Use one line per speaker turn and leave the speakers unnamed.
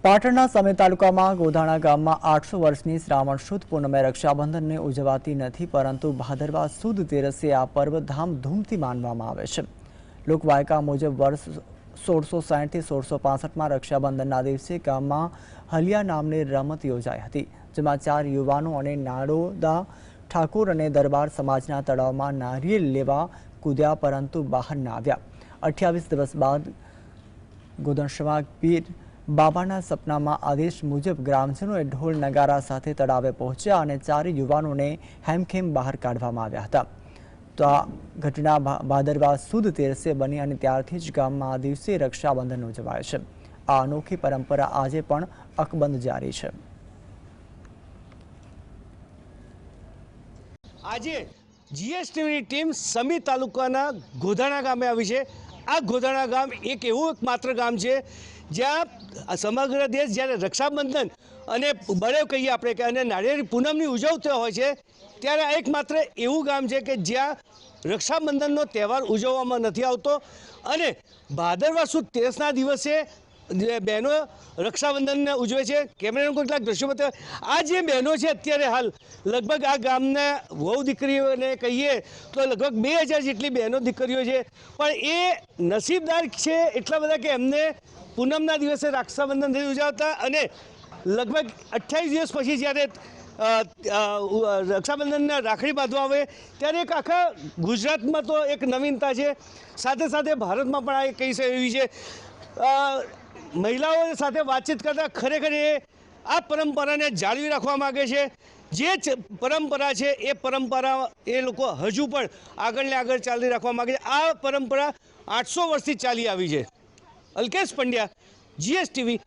પાટણના સમી તાલુકામાં ગોધાણા ગામમાં 800 વર્ષની શ્રાવણ સુદ પૂનમે રક્ષાબંધનને ઉજવાતી નથી, પરંતુ ભાદરવા સુદ તેરસે આ પર્વ ધામધૂમથી માનવામાં આવે છે। લોકવાયકા મુજબ વર્ષ 1660 થી 1665માં રક્ષાબંધનના દિવસે ગામમાં હલિયા નામની રમત યોજાઈ હતી, જેમાં 4 યુવાનો અને નાડોદા ઠાકોર અને દરબાર સમાજના તળાવમાં નારિયેળ લેવા કૂદ્યા, પરંતુ બહાર ન આવ્યા। 28 દિવસ બાદ ગોધણશવા પીર બાબાના સપનામાં આદેશ મુજબ ગ્રામજનોએ ઢોલ નગારા સાથે તળાવે પહોંચ્યા અને 4 યુવાનોને હેમખેમ બહાર કાઢવામાં આવ્યા હતા। તો આ ઘટના ભાદરવા સુદ તેરસે બની અને ત્યારથી જ ગામમાં આ દિવસે રક્ષાબંધન ઉજવાય છે। આ અનોખી પરંપરા આજે પણ અકબંધ જારી છે।
આજે જીએસટીવીની ટીમ સમી તાલુકાના ગોધાણા ગામે આવી છે। આ ગોધાણા ગામ એક એવું માત્ર ગામ છે જ્યાં સમગ્ર દેશ જ્યારે રક્ષાબંધન અને બળેવ કહીએ આપણે કે અને નાળિયેરી પૂનમની ઉજવતો હોય છે, ત્યારે આ એકમાત્ર એવું ગામ છે કે જ્યાં રક્ષાબંધનનો તહેવાર ઉજવવામાં નથી આવતો અને ભાદરવા સુદ તેરસના દિવસે બહેનો રક્ષાબંધનને ઉજવે છે। કેમેરામાં કેટલાક દ્રશ્યો બતાવે। આ જે બહેનો છે અત્યારે હાલ લગભગ આ ગામના વહુ દીકરીઓને કહીએ તો લગભગ 2000 જેટલી બહેનો દીકરીઓ છે, પણ એ નસીબદાર છે એટલા બધા કે એમને પૂનમના દિવસે રક્ષાબંધન નથી ઉજવતા અને લગભગ 28 દિવસ પછી જ્યારે રક્ષાબંધનને રાખડી બાંધવા આવે ત્યારે એક આખા ગુજરાતમાં તો એક નવીનતા છે, સાથે સાથે ભારતમાં પણ આ કહી એવી છે। મહિલાઓ સાથે વાતચીત કરતા ખરેખર એ આ પરંપરાને જાળવી રાખવા માગે છે। જે પરંપરા છે એ પરંપરા એ લોકો હજુ પણ આગળને આગળ ચાલી રાખવા માગે છે। આ પરંપરા 800 વર્ષથી ચાલી આવી છે। અલ્કેશ પંડ્યા, જીએસટીવી,